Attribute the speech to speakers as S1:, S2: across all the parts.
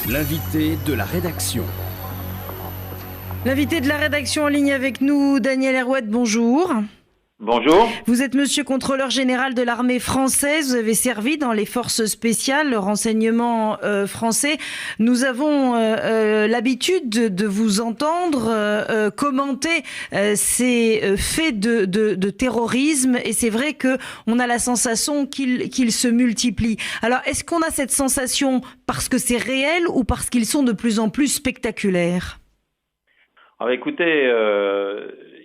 S1: L'invité de la rédaction.
S2: L'invité de la rédaction en ligne avec nous, Daniel Herouet, bonjour.
S3: Bonjour.
S2: Vous êtes monsieur contrôleur général de l'armée française, vous avez servi dans les forces spéciales, le renseignement français. Nous avons l'habitude de vous entendre commenter ces faits de terrorisme, et c'est vrai qu'on a la sensation qu'ils se multiplient. Alors, est-ce qu'on a cette sensation parce que c'est réel ou parce qu'ils sont de plus en plus spectaculaires ?
S3: Alors écoutez,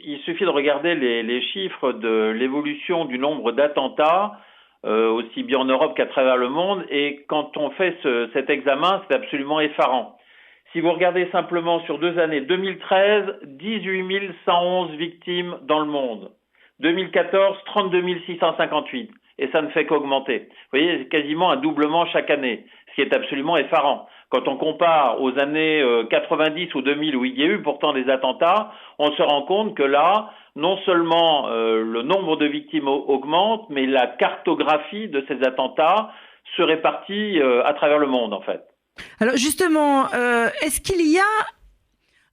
S3: il suffit de regarder les chiffres de l'évolution du nombre d'attentats, aussi bien en Europe qu'à travers le monde, et quand on fait cet examen, c'est absolument effarant. Si vous regardez simplement sur 2 années, 2013, 18 111 victimes dans le monde. 2014, 32 658. Et ça ne fait qu'augmenter. Vous voyez, c'est quasiment un doublement chaque année, ce qui est absolument effarant. Quand on compare aux années 90 ou 2000 où il y a eu pourtant des attentats, on se rend compte que là, non seulement le nombre de victimes augmente, mais la cartographie de ces attentats se répartit à travers le monde en fait.
S2: Alors justement, est-ce qu'il y a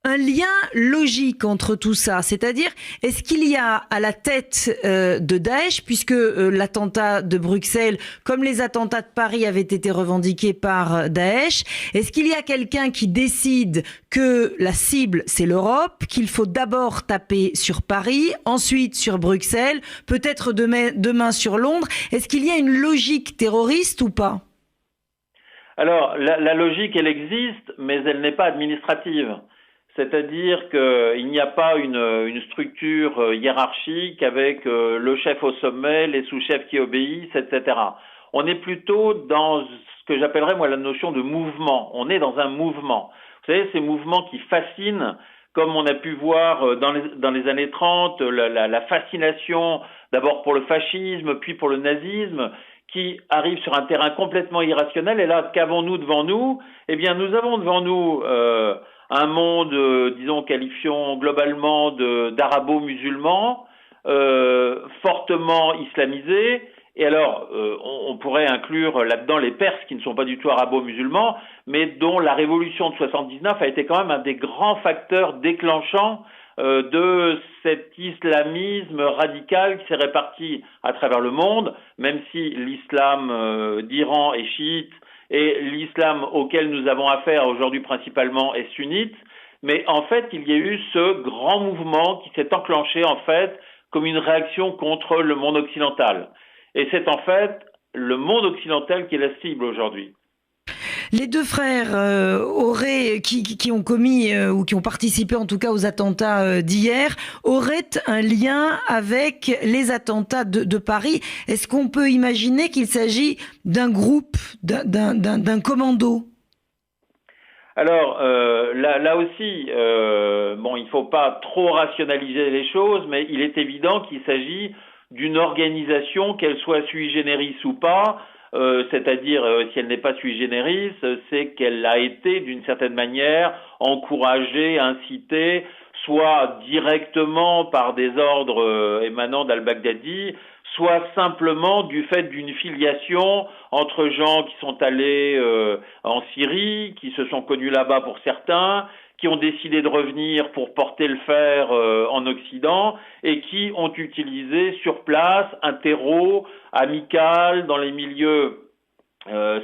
S2: un lien logique entre tout ça? C'est-à-dire, est-ce qu'il y a à la tête de Daesh, puisque l'attentat de Bruxelles, comme les attentats de Paris avaient été revendiqués par Daesh, est-ce qu'il y a quelqu'un qui décide que la cible, c'est l'Europe, qu'il faut d'abord taper sur Paris, ensuite sur Bruxelles, peut-être demain sur Londres? Est-ce qu'il y a une logique terroriste ou pas?
S3: Alors, la logique, elle existe, mais elle n'est pas administrative. C'est-à-dire qu'il n'y a pas une structure hiérarchique avec le chef au sommet, les sous-chefs qui obéissent, etc. On est plutôt dans ce que j'appellerais moi la notion de mouvement. On est dans un mouvement. Vous savez, ces mouvements qui fascinent, comme on a pu voir dans les années 30, la fascination d'abord pour le fascisme, puis pour le nazisme, qui arrive sur un terrain complètement irrationnel. Et là, qu'avons-nous devant nous? Eh bien, nous avons devant nous un monde, disons, qualifions globalement d'arabo-musulman, fortement islamisé. Et alors, on pourrait inclure là-dedans les Perses, qui ne sont pas du tout arabo-musulmans, mais dont la révolution de 79 a été quand même un des grands facteurs déclenchants de cet islamisme radical qui s'est réparti à travers le monde, même si l'islam d'Iran est chiite, et l'islam auquel nous avons affaire aujourd'hui principalement est sunnite, mais en fait il y a eu ce grand mouvement qui s'est enclenché en fait comme une réaction contre le monde occidental. Et c'est en fait le monde occidental qui est la cible aujourd'hui.
S2: Les deux frères qui ont commis ou qui ont participé en tout cas aux attentats d'hier auraient un lien avec les attentats de Paris. Est-ce qu'on peut imaginer qu'il s'agit d'un groupe, d'un commando?
S3: Alors là aussi, il ne faut pas trop rationaliser les choses, mais il est évident qu'il s'agit d'une organisation, qu'elle soit sui generis ou pas. C'est-à-dire, si elle n'est pas sui generis, c'est qu'elle a été d'une certaine manière encouragée, incitée, soit directement par des ordres émanant d'al-Baghdadi, soit simplement du fait d'une filiation entre gens qui sont allés en Syrie, qui se sont connus là-bas pour certains, qui ont décidé de revenir pour porter le fer en Occident et qui ont utilisé sur place un terreau amical dans les milieux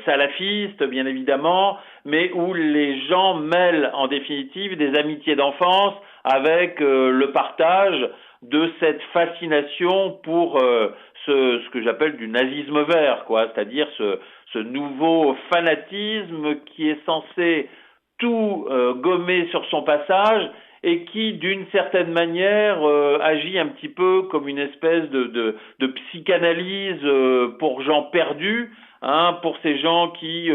S3: salafistes, bien évidemment, mais où les gens mêlent en définitive des amitiés d'enfance avec le partage de cette fascination pour ce que j'appelle du nazisme vert, quoi, c'est-à-dire ce nouveau fanatisme qui est censé tout gommer sur son passage et qui, d'une certaine manière, agit un petit peu comme une espèce de psychanalyse pour gens perdus, pour ces gens qui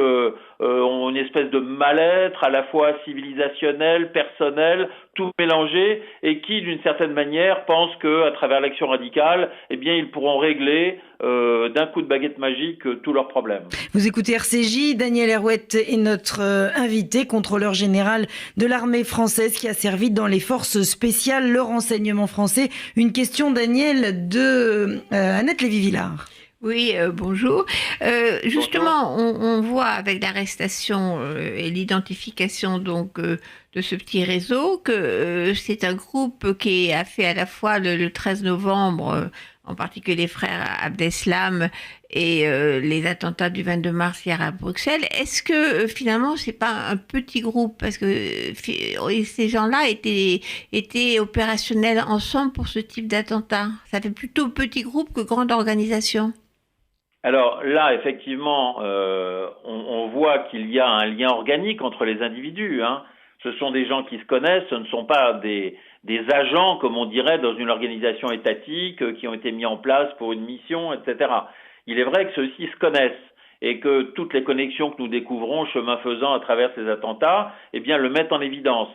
S3: ont une espèce de mal-être à la fois civilisationnel, personnel, tout mélangé, et qui, d'une certaine manière, pensent qu'à travers l'action radicale, eh bien, ils pourront régler d'un coup de baguette magique tous leurs problèmes.
S2: Vous écoutez RCJ, Daniel Herouet est notre invité, contrôleur général de l'armée française qui a servi dans les forces spéciales, le renseignement français. Une question, Daniel, de Annette Lévy-Villard.
S4: Oui, bonjour.
S3: Bonjour.
S4: Justement, on voit avec l'arrestation et l'identification de ce petit réseau que c'est un groupe qui a fait à la fois le 13 novembre, en particulier les frères Abdeslam et les attentats du 22 mars hier à Bruxelles. Est-ce que finalement c'est pas un petit groupe parce que ces gens-là étaient opérationnels ensemble pour ce type d'attentat? Ça fait plutôt petit groupe que grande organisation.
S3: Alors là, effectivement, on voit qu'il y a un lien organique entre les individus, hein. Ce sont des gens qui se connaissent, ce ne sont pas des agents, comme on dirait, dans une organisation étatique, qui ont été mis en place pour une mission, etc. Il est vrai que ceux-ci se connaissent et que toutes les connexions que nous découvrons, chemin faisant, à travers ces attentats, eh bien, le mettent en évidence.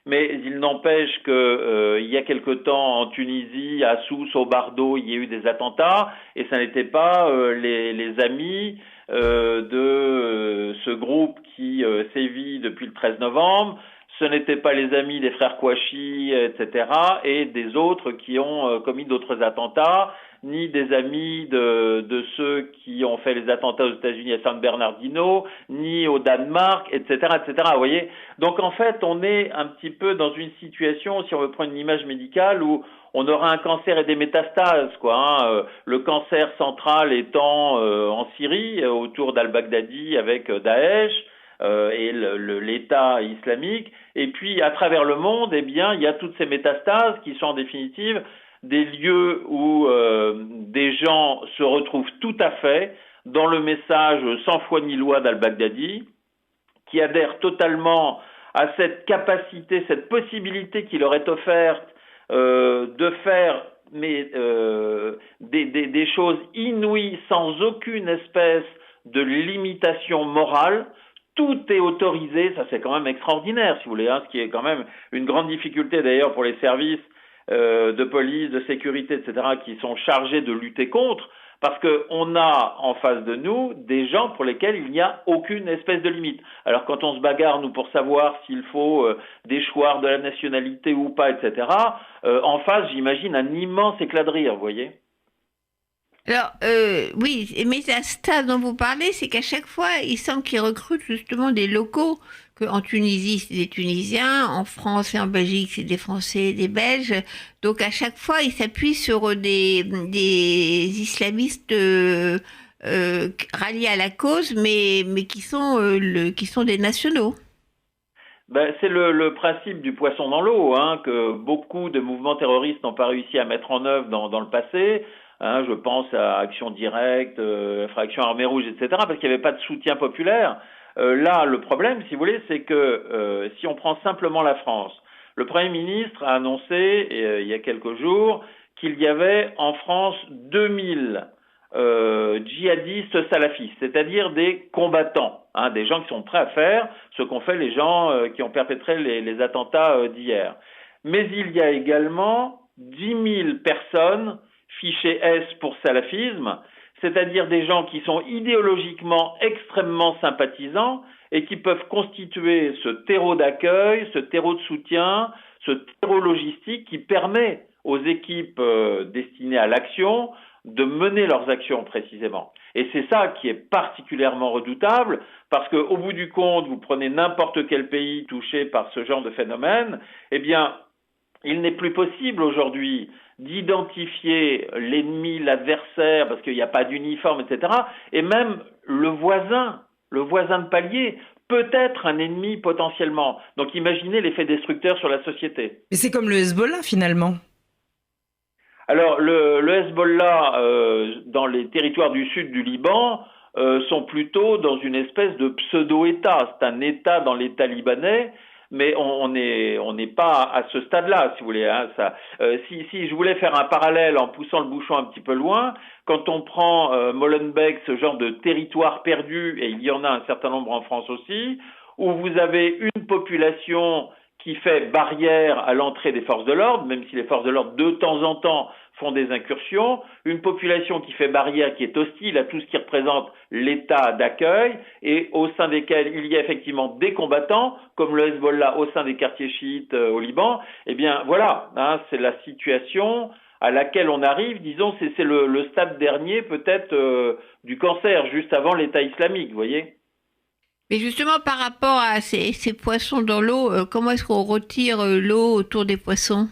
S3: Mais il n'empêche que il y a quelque temps en Tunisie, à Sousse, au Bardo, il y a eu des attentats et ça n'était pas les amis de ce groupe qui sévit depuis le 13 novembre. Ce n'étaient pas les amis des frères Kouachi, etc., et des autres qui ont commis d'autres attentats, ni des amis de ceux qui ont fait les attentats aux États-Unis à San Bernardino, ni au Danemark, etc., etc. Vous voyez. Donc en fait, on est un petit peu dans une situation, si on veut prendre une image médicale, où on aura un cancer et des métastases, quoi. Hein. Le cancer central étant en Syrie, autour d'Al-Baghdadi avec Daesh et l'État islamique. Et puis à travers le monde, eh bien, il y a toutes ces métastases qui sont en définitive des lieux où des gens se retrouvent tout à fait dans le message sans foi ni loi d'Al-Baghdadi, qui adhèrent totalement à cette capacité, cette possibilité qui leur est offerte de faire des choses inouïes sans aucune espèce de limitation morale. Tout est autorisé, ça c'est quand même extraordinaire si vous voulez, hein, ce qui est quand même une grande difficulté d'ailleurs pour les services de police, de sécurité, etc., qui sont chargés de lutter contre, parce qu'on a en face de nous des gens pour lesquels il n'y a aucune espèce de limite. Alors quand on se bagarre, nous, pour savoir s'il faut des choix de la nationalité ou pas, etc., en face, j'imagine un immense éclat de rire, vous voyez.
S4: Alors, oui, mais à ce stade dont vous parlez, c'est qu'à chaque fois, il semble qu'ils recrutent justement des locaux, que en Tunisie, c'est des Tunisiens, en France et en Belgique, c'est des Français et des Belges. Donc, à chaque fois, ils s'appuient sur des islamistes ralliés à la cause, mais qui sont des nationaux.
S3: Ben, c'est le principe du poisson dans l'eau, hein, que beaucoup de mouvements terroristes n'ont pas réussi à mettre en œuvre dans le passé. Hein, je pense à Action Directe, Fraction Armée Rouge, etc., parce qu'il n'y avait pas de soutien populaire. Là, le problème, si vous voulez, c'est que si on prend simplement la France, le Premier ministre a annoncé il y a quelques jours qu'il y avait en France 2000 djihadistes salafistes, c'est-à-dire des combattants, hein, des gens qui sont prêts à faire ce qu'ont fait les gens qui ont perpétré les attentats d'hier. Mais il y a également 10 000 personnes fichées S pour salafisme, c'est-à-dire des gens qui sont idéologiquement extrêmement sympathisants et qui peuvent constituer ce terreau d'accueil, ce terreau de soutien, ce terreau logistique qui permet aux équipes destinées à l'action de mener leurs actions précisément. Et c'est ça qui est particulièrement redoutable, parce qu'au bout du compte, vous prenez n'importe quel pays touché par ce genre de phénomène, eh bien, il n'est plus possible aujourd'hui d'identifier l'ennemi, l'adversaire, parce qu'il n'y a pas d'uniforme, etc. Et même le voisin de palier, peut être un ennemi potentiellement. Donc imaginez l'effet destructeur sur la société.
S2: Mais c'est comme le Hezbollah finalement.
S3: Alors, le Hezbollah, dans les territoires du sud du Liban, sont plutôt dans une espèce de pseudo-État. C'est un État dans l'État libanais, mais on n'est pas à ce stade-là, si vous voulez. Hein, ça, si je voulais faire un parallèle en poussant le bouchon un petit peu loin, quand on prend Molenbeek, ce genre de territoire perdu, et il y en a un certain nombre en France aussi, où vous avez une population qui fait barrière à l'entrée des forces de l'ordre, même si les forces de l'ordre de temps en temps font des incursions, une population qui fait barrière, qui est hostile à tout ce qui représente l'état d'accueil, et au sein desquels il y a effectivement des combattants, comme le Hezbollah au sein des quartiers chiites au Liban, eh bien voilà, hein, c'est la situation à laquelle on arrive, disons, c'est le stade dernier peut-être du cancer, juste avant l'État islamique, vous voyez.
S4: Mais justement, par rapport à ces poissons dans l'eau, comment est-ce qu'on retire l'eau autour des poissons?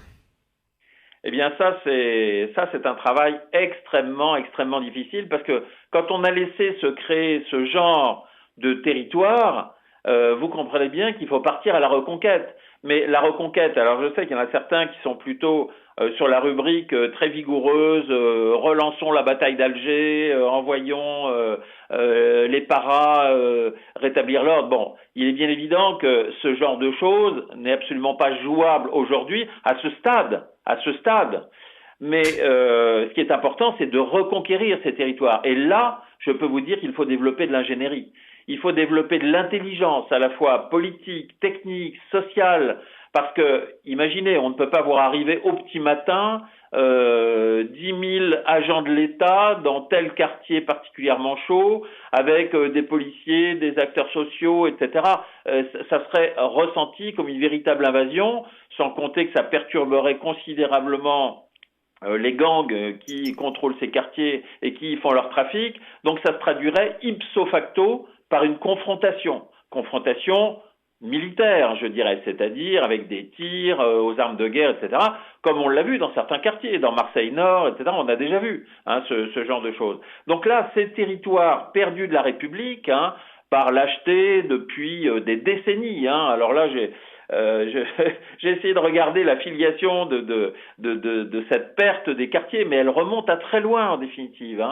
S3: Eh bien, ça, c'est un travail extrêmement difficile parce que quand on a laissé se créer ce genre de territoire, vous comprenez bien qu'il faut partir à la reconquête. Mais la reconquête, alors je sais qu'il y en a certains qui sont plutôt sur la rubrique très vigoureuse, relançons la bataille d'Alger, envoyons les paras rétablir l'ordre. Bon, il est bien évident que ce genre de choses n'est absolument pas jouable aujourd'hui à ce stade. Mais ce qui est important, c'est de reconquérir ces territoires. Et là, je peux vous dire qu'il faut développer de l'ingénierie. Il faut développer de l'intelligence à la fois politique, technique, sociale, parce que, imaginez, on ne peut pas voir arriver au petit matin 10 000 agents de l'État dans tel quartier particulièrement chaud, avec des policiers, des acteurs sociaux, etc. Ça serait ressenti comme une véritable invasion, sans compter que ça perturberait considérablement les gangs qui contrôlent ces quartiers et qui font leur trafic. Donc ça se traduirait ipso facto par une confrontation militaire, je dirais, c'est-à-dire avec des tirs aux armes de guerre, etc., comme on l'a vu dans certains quartiers, dans Marseille-Nord, etc., on a déjà vu ce genre de choses. Donc là, ces territoires perdus de la République, par lâcheté depuis des décennies, alors là, j'ai essayé de regarder la filiation de cette perte des quartiers, mais elle remonte à très loin en définitive.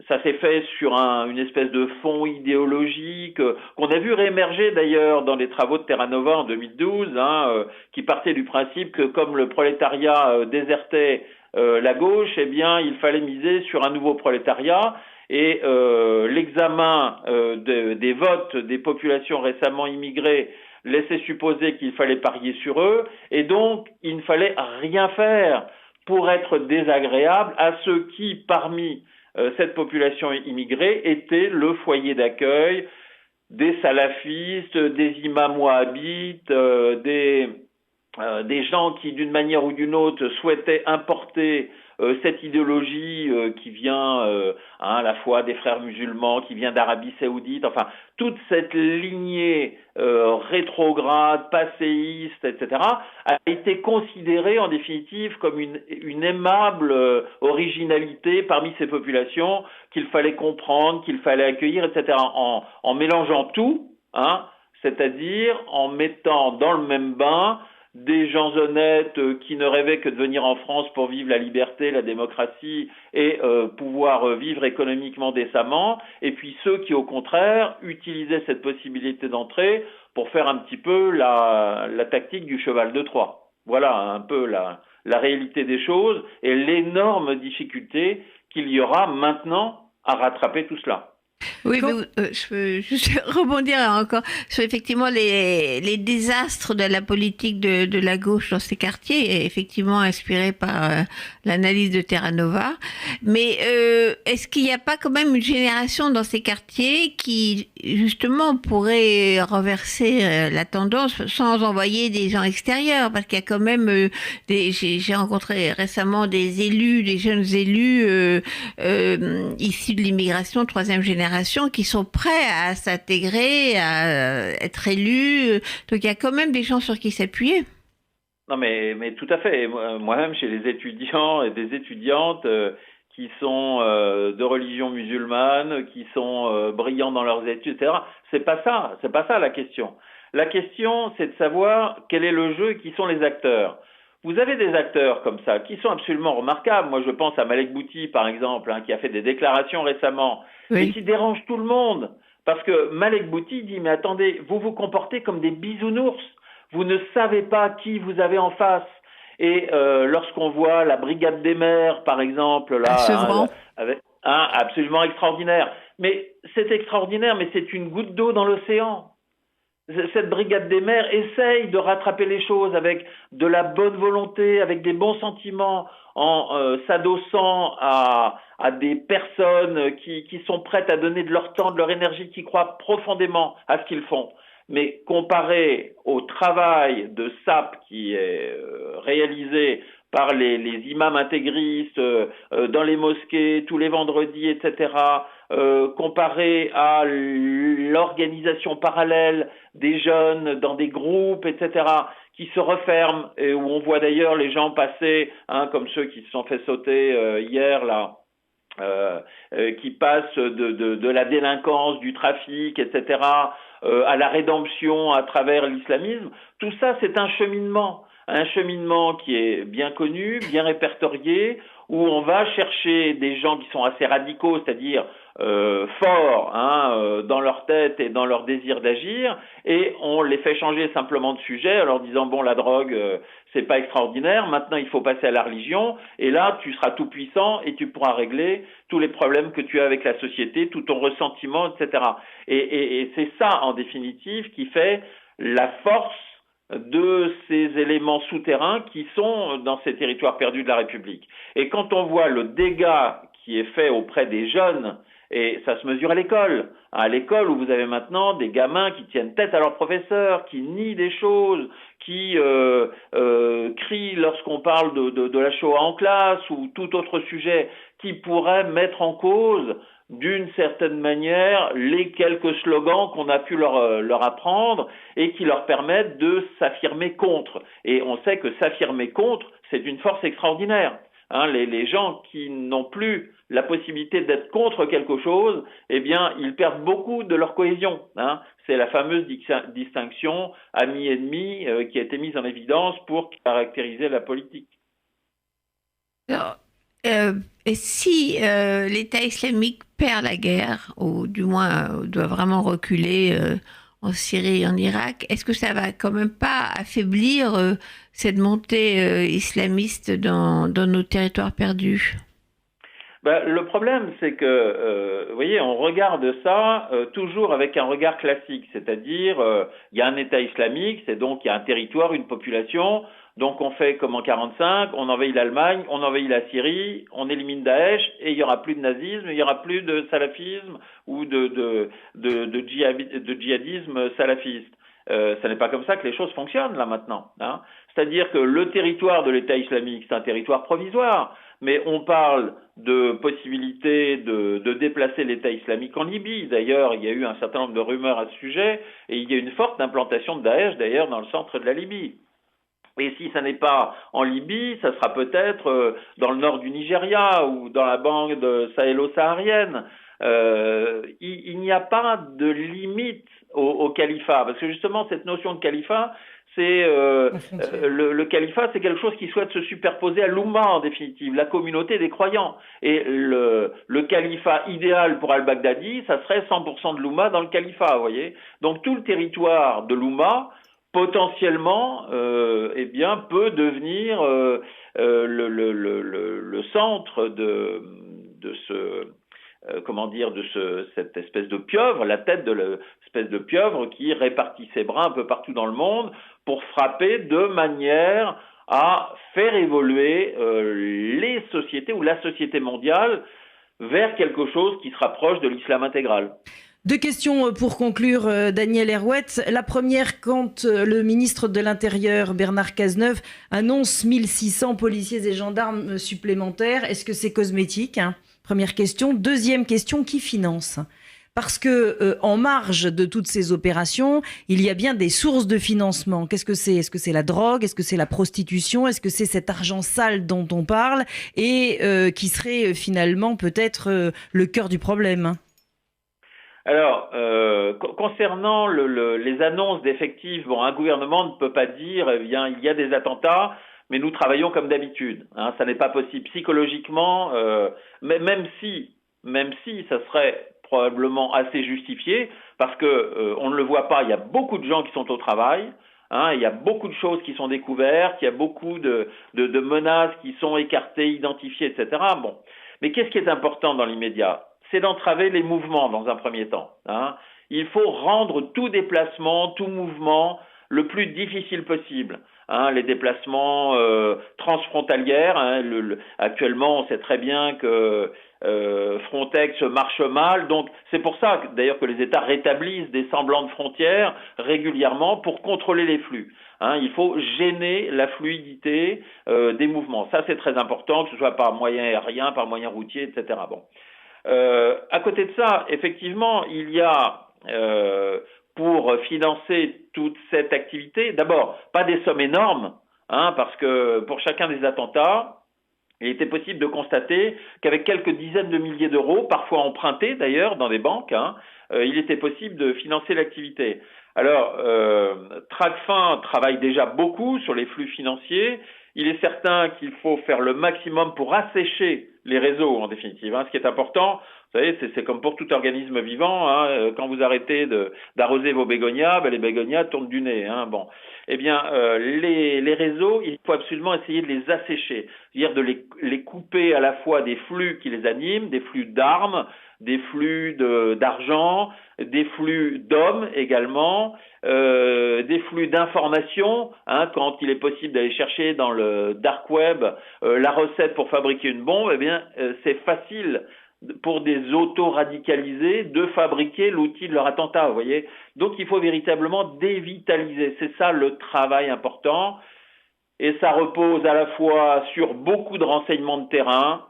S3: Ça s'est fait sur une espèce de fond idéologique qu'on a vu réémerger d'ailleurs dans les travaux de Terra Nova en 2012, qui partait du principe que comme le prolétariat désertait la gauche, eh bien il fallait miser sur un nouveau prolétariat. Et l'examen des votes des populations récemment immigrées laissait supposer qu'il fallait parier sur eux, et donc il ne fallait rien faire pour être désagréable à ceux qui, parmi cette population immigrée, étaient le foyer d'accueil des salafistes, des imams wahhabites, des gens qui, d'une manière ou d'une autre, souhaitaient importer cette idéologie qui vient à la fois des frères musulmans, qui vient d'Arabie Saoudite, enfin toute cette lignée rétrograde, passéiste, etc., a été considérée en définitive comme une aimable originalité parmi ces populations qu'il fallait comprendre, qu'il fallait accueillir, etc., en mélangeant tout, c'est-à-dire en mettant dans le même bain des gens honnêtes qui ne rêvaient que de venir en France pour vivre la liberté, la démocratie et pouvoir vivre économiquement décemment, et puis ceux qui au contraire utilisaient cette possibilité d'entrée pour faire un petit peu la tactique du cheval de Troie. Voilà un peu la réalité des choses et l'énorme difficulté qu'il y aura maintenant à rattraper tout cela.
S4: Oui, mais, je peux juste rebondir encore sur effectivement les désastres de la politique de la gauche dans ces quartiers, effectivement inspirés par l'analyse de Terra Nova. Mais est-ce qu'il n'y a pas quand même une génération dans ces quartiers qui justement pourrait renverser la tendance sans envoyer des gens extérieurs? Parce qu'il y a quand même j'ai rencontré récemment des jeunes élus issus de l'immigration, troisième génération, qui sont prêts à s'intégrer, à être élus. Donc il y a quand même des gens sur qui s'appuyer.
S3: Non mais tout à fait. Moi-même, chez les étudiants et des étudiantes qui sont de religion musulmane, qui sont brillants dans leurs études, etc., c'est pas ça la question. La question, c'est de savoir quel est le jeu et qui sont les acteurs. Vous avez des acteurs comme ça qui sont absolument remarquables. Moi, je pense à Malek Bouti, par exemple, qui a fait des déclarations récemment,
S4: oui,
S3: et qui dérangent tout le monde. Parce que Malek Bouti dit, mais attendez, vous vous comportez comme des bisounours. Vous ne savez pas qui vous avez en face. Et lorsqu'on voit la Brigade des Mers, par exemple, là, absolument extraordinaire. Mais c'est extraordinaire, mais c'est une goutte d'eau dans l'océan. Cette brigade des mers essaye de rattraper les choses avec de la bonne volonté, avec des bons sentiments, en s'adossant à des personnes qui sont prêtes à donner de leur temps, de leur énergie, qui croient profondément à ce qu'ils font. Mais comparé au travail de SAP qui est réalisé par les imams intégristes dans les mosquées tous les vendredis, etc., comparé à l'organisation parallèle des jeunes dans des groupes, etc., qui se referment, et où on voit d'ailleurs les gens passer, comme ceux qui se sont fait sauter hier, là, qui passent de la délinquance, du trafic, etc., à la rédemption à travers l'islamisme. Tout ça, c'est un cheminement qui est bien connu, bien répertorié, où on va chercher des gens qui sont assez radicaux, c'est-à-dire forts dans leur tête et dans leur désir d'agir, et on les fait changer simplement de sujet en leur disant bon, la drogue c'est pas extraordinaire, maintenant il faut passer à la religion, et là tu seras tout puissant et tu pourras régler tous les problèmes que tu as avec la société, tout ton ressentiment, etc. Et c'est ça en définitive qui fait la force de ces éléments souterrains qui sont dans ces territoires perdus de la République. Et quand on voit le dégât qui est fait auprès des jeunes, et ça se mesure à l'école où vous avez maintenant des gamins qui tiennent tête à leurs professeurs, qui nient des choses, qui crient lorsqu'on parle de la Shoah en classe ou tout autre sujet qui pourrait mettre en cause d'une certaine manière les quelques slogans qu'on a pu leur apprendre et qui leur permettent de s'affirmer contre. Et on sait que s'affirmer contre, c'est une force extraordinaire. Les gens qui n'ont plus la possibilité d'être contre quelque chose, eh bien, ils perdent beaucoup de leur cohésion. C'est la fameuse distinction ami-ennemi qui a été mise en évidence pour caractériser la politique.
S4: Alors, et si l'État islamique perd la guerre, ou du moins doit vraiment reculer en Syrie et en Irak, est-ce que ça va quand même pas affaiblir cette montée islamiste dans nos territoires perdus?
S3: Le problème, c'est que, vous voyez, on regarde ça toujours avec un regard classique, c'est-à-dire, il y a un État islamique, c'est donc il y a un territoire, une population, donc on fait comme en 1945, on envahit l'Allemagne, on envahit la Syrie, on élimine Daesh, et il n'y aura plus de nazisme, il n'y aura plus de salafisme ou de djihadisme salafiste. Ce n'est pas comme ça que les choses fonctionnent là maintenant. C'est-à-dire que le territoire de l'État islamique, c'est un territoire provisoire, mais on parle de possibilité de déplacer l'État islamique en Libye. D'ailleurs, il y a eu un certain nombre de rumeurs à ce sujet, et il y a une forte implantation de Daesh, d'ailleurs, dans le centre de la Libye. Et si ça n'est pas en Libye, ça sera peut-être dans le nord du Nigeria ou dans la bande sahélo-saharienne. Il n'y a pas de limite au califat, parce que justement, cette notion de califat, c'est le califat, c'est quelque chose qui souhaite se superposer à l'Oumma en définitive, la communauté des croyants. Et le califat idéal pour al-Baghdadi, ça serait 100% de l'Oumma dans le califat, vous voyez. Donc tout le territoire de l'Oumma, potentiellement, peut devenir le centre de cette espèce de pieuvre, la tête de l'espèce de pieuvre qui répartit ses bras un peu partout dans le monde pour frapper de manière à faire évoluer les sociétés ou la société mondiale vers quelque chose qui se rapproche de l'islam intégral.
S2: Deux questions pour conclure, Daniel Herouet. La première, quand le ministre de l'Intérieur, Bernard Cazeneuve, annonce 1600 policiers et gendarmes supplémentaires, est-ce que c'est cosmétique ? Première question. Deuxième question, qui finance ? Parce que en marge de toutes ces opérations, il y a bien des sources de financement. Qu'est-ce que c'est ? Est-ce que c'est la drogue ? Est-ce que c'est la prostitution ? Est-ce que c'est cet argent sale dont on parle et qui serait finalement peut-être le cœur du problème ?
S3: Alors, concernant les annonces d'effectifs, un gouvernement ne peut pas dire, il y a des attentats, mais nous travaillons comme d'habitude. Ça n'est pas possible psychologiquement, même si ça serait probablement assez justifié, parce que on ne le voit pas. Il y a beaucoup de gens qui sont au travail. Il y a beaucoup de choses qui sont découvertes, il y a beaucoup de menaces qui sont écartées, identifiées, etc. Mais qu'est-ce qui est important dans l'immédiat ? C'est d'entraver les mouvements dans un premier temps. Il faut rendre tout déplacement, tout mouvement le plus difficile possible. Les déplacements transfrontalières. Actuellement, on sait très bien que Frontex marche mal, donc c'est pour ça d'ailleurs que les États rétablissent des semblants de frontières régulièrement pour contrôler les flux. Il faut gêner la fluidité des mouvements. Ça c'est très important, que ce soit par moyen aérien, par moyen routier, etc. Bon. À côté de ça, effectivement, il y a pour financer toute cette activité, d'abord, pas des sommes énormes, parce que pour chacun des attentats, il était possible de constater qu'avec quelques dizaines de milliers d'euros, parfois empruntés d'ailleurs dans des banques, il était possible de financer l'activité. Alors, Tracfin travaille déjà beaucoup sur les flux financiers. Il est certain qu'il faut faire le maximum pour assécher les réseaux, en définitive. Ce qui est important, vous savez, c'est comme pour tout organisme vivant. Quand vous arrêtez d'arroser vos bégonias, les bégonias tournent du nez. Bon, eh bien, les réseaux, il faut absolument essayer de les assécher, c'est-à-dire de les couper à la fois des flux qui les animent, des flux d'armes, des flux d'argent, des flux d'hommes également, des flux d'informations, quand il est possible d'aller chercher dans le dark web la recette pour fabriquer une bombe, eh bien c'est facile pour des auto-radicalisés de fabriquer l'outil de leur attentat, vous voyez. Donc il faut véritablement dévitaliser, c'est ça le travail important, et ça repose à la fois sur beaucoup de renseignements de terrain,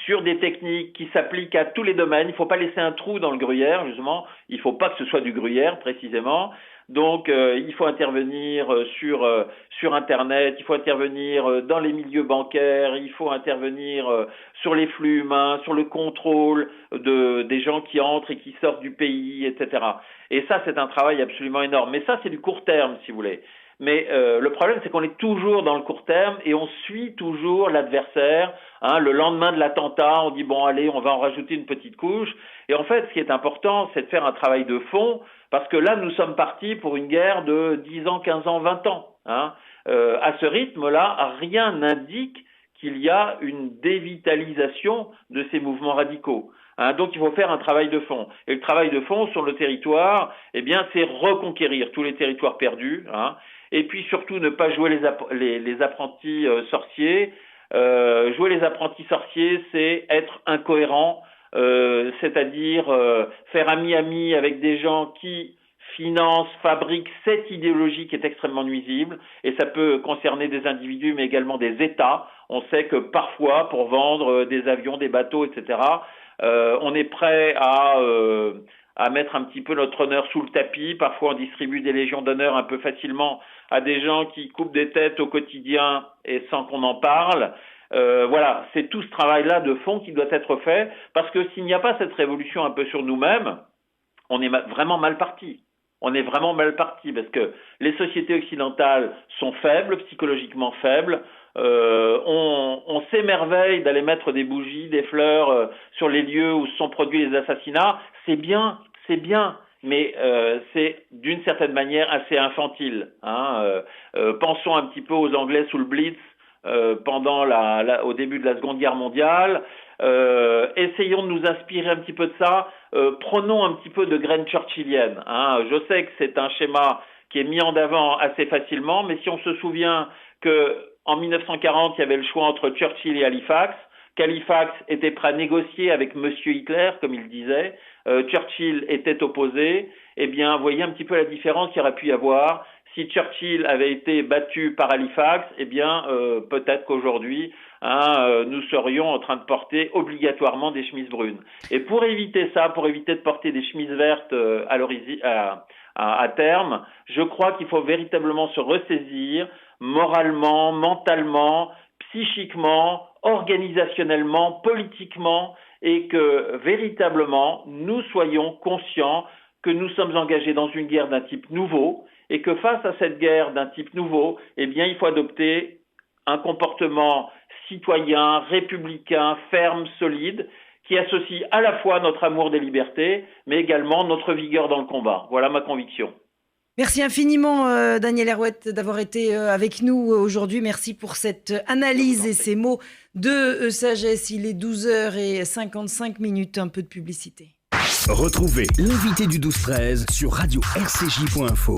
S3: sur des techniques qui s'appliquent à tous les domaines. Il ne faut pas laisser un trou dans le gruyère, justement. Il ne faut pas que ce soit du gruyère, précisément. Donc, il faut intervenir sur Internet, il faut intervenir dans les milieux bancaires, il faut intervenir sur les flux humains, sur le contrôle des gens qui entrent et qui sortent du pays, etc. Et ça, c'est un travail absolument énorme. Mais ça, c'est du court terme, si vous voulez. Mais le problème, c'est qu'on est toujours dans le court terme et on suit toujours l'adversaire. Le lendemain de l'attentat, on dit bon allez, on va en rajouter une petite couche. Et en fait, ce qui est important, c'est de faire un travail de fond, parce que là, nous sommes partis pour une guerre de 10 ans, 15 ans, 20 ans. À ce rythme-là, rien n'indique qu'il y a une dévitalisation de ces mouvements radicaux. Donc il faut faire un travail de fond. Et le travail de fond sur le territoire, eh bien, c'est reconquérir tous les territoires perdus. Et puis surtout ne pas jouer les apprentis sorciers. Jouer les apprentis sorciers, c'est être incohérent, c'est-à-dire faire ami-ami avec des gens qui financent, fabriquent cette idéologie qui est extrêmement nuisible, et ça peut concerner des individus mais également des États. On sait que parfois, pour vendre des avions, des bateaux, etc., on est prêt à mettre un petit peu notre honneur sous le tapis. Parfois, on distribue des légions d'honneur un peu facilement à des gens qui coupent des têtes au quotidien et sans qu'on en parle. Voilà, c'est tout ce travail-là de fond qui doit être fait, parce que s'il n'y a pas cette révolution un peu sur nous-mêmes, on est vraiment mal parti. On est vraiment mal parti, parce que les sociétés occidentales sont faibles, psychologiquement faibles. On s'émerveille d'aller mettre des bougies, des fleurs sur les lieux où se sont produits les assassinats. C'est bien, mais c'est d'une certaine manière assez infantile. Pensons un petit peu aux Anglais sous le Blitz pendant au début de la Seconde Guerre mondiale. Essayons de nous inspirer un petit peu de ça. Prenons un petit peu de graines churchilliennes. Je sais que c'est un schéma qui est mis en avant assez facilement, mais si on se souvient que en 1940, il y avait le choix entre Churchill et Halifax, qu'Halifax était prêt à négocier avec Monsieur Hitler, comme il disait, Churchill était opposé, eh bien, voyez un petit peu la différence qu'il y aurait pu y avoir. Si Churchill avait été battu par Halifax, eh bien, peut-être qu'aujourd'hui, nous serions en train de porter obligatoirement des chemises brunes. Et pour éviter ça, pour éviter de porter des chemises vertes à terme, je crois qu'il faut véritablement se ressaisir moralement, mentalement, psychiquement, organisationnellement, politiquement, et que véritablement nous soyons conscients que nous sommes engagés dans une guerre d'un type nouveau, et que face à cette guerre d'un type nouveau, eh bien, il faut adopter un comportement citoyen, républicain, ferme, solide, qui associe à la fois notre amour des libertés, mais également notre vigueur dans le combat. Voilà ma conviction.
S2: Merci infiniment, Daniel Herouet, d'avoir été avec nous aujourd'hui. Merci pour cette analyse et ces mots de sagesse. Il est 12h55, un peu de publicité.
S1: Retrouvez l'invité du 12-13 sur radio-rcj.info.